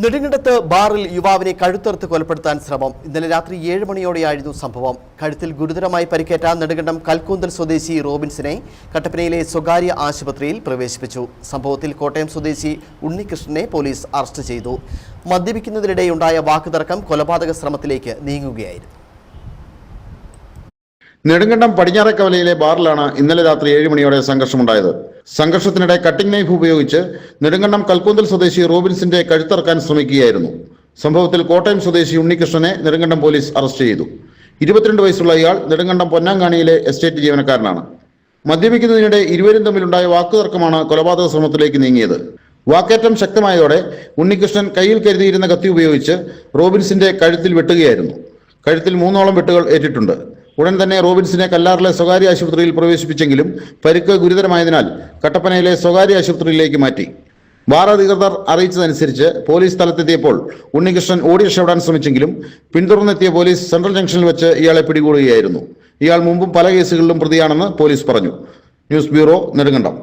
നെടുങ്കണ്ടത്ത് ബാറിൽ യുവാവിനെ കഴുത്തറുത്ത് കൊലപ്പെടുത്താൻ ശ്രമം. ഇന്നലെ രാത്രി 7 മണിയോടെയായിരുന്നു സംഭവം. കഴുത്തിൽ ഗുരുതരമായി പരിക്കേറ്റ നെടുങ്കണ്ടം കൽക്കൂന്തൽ സ്വദേശി റോബിൻസിനെ കട്ടപ്പനയിലെ സ്വകാര്യ ആശുപത്രിയിൽ പ്രവേശിപ്പിച്ചു. സംഭവത്തിൽ കോട്ടയം സ്വദേശി ഉണ്ണികൃഷ്ണനെ പോലീസ് അറസ്റ്റ് ചെയ്തു. മദ്യപിക്കുന്നതിനിടെയുണ്ടായ വാക്കുതർക്കം കൊലപാതക ശ്രമത്തിലേക്ക് നീങ്ങുകയായിരുന്നു. നെടുങ്കണ്ടം പടിഞ്ഞാറേക്കവലയിലെ ബാറിലാണ് ഇന്നലെ രാത്രി 7 മണിയോടെ സംഘർഷമുണ്ടായത്. സംഘർഷത്തിനിടെ കട്ടിംഗ് നൈഫ് ഉപയോഗിച്ച് നെടുങ്കണ്ടം കൽക്കൂന്തൽ സ്വദേശി റോബിൻസിന്റെ കഴുത്തറക്കാൻ ശ്രമിക്കുകയായിരുന്നു. സംഭവത്തിൽ കോട്ടയം സ്വദേശി ഉണ്ണികൃഷ്ണനെ നെടുങ്കണ്ടം പോലീസ് അറസ്റ്റ് ചെയ്തു. 22 വയസ്സുള്ള ഇയാൾ നെടുങ്കണ്ടം പൊന്നാങ്കാണിയിലെ എസ്റ്റേറ്റ് ജീവനക്കാരനാണ്. മദ്യപിക്കുന്നതിനിടെ ഇരുവരും തമ്മിലുണ്ടായ വാക്കുതർക്കമാണ് കൊലപാതക ശ്രമത്തിലേക്ക് നീങ്ങിയത്. വാക്കേറ്റം ശക്തമായതോടെ ഉണ്ണികൃഷ്ണൻ കയ്യിൽ കരുതിയിരുന്ന കത്തി ഉപയോഗിച്ച് റോബിൻസിന്റെ കഴുത്തിൽ വെട്ടുകയായിരുന്നു. കഴുത്തിൽ 3ഓളം വെട്ടുകൾ ഏറ്റിട്ടുണ്ട്. ഉടൻ തന്നെ റോബിൻസിനെ കല്ലാറിലെ സ്വകാര്യ ആശുപത്രിയിൽ പ്രവേശിപ്പിച്ചെങ്കിലും പരിക്ക് ഗുരുതരമായതിനാൽ കട്ടപ്പനയിലെ സ്വകാര്യ ആശുപത്രിയിലേക്ക് മാറ്റി. ബാർ അധികൃതർ അറിയിച്ചതനുസരിച്ച് പോലീസ് സ്ഥലത്തെത്തിയപ്പോൾ ഉണ്ണികൃഷ്ണൻ ഓടി രക്ഷപ്പെടാൻ ശ്രമിച്ചെങ്കിലും പിന്തുടർന്നെത്തിയ പോലീസ് സെൻട്രൽ ജംഗ്ഷനിൽ വെച്ച് ഇയാളെ പിടികൂടുകയായിരുന്നു. ഇയാൾ മുമ്പും പല കേസുകളിലും പ്രതിയാണെന്ന് പോലീസ് പറഞ്ഞു. News bureau, Nedumkandam.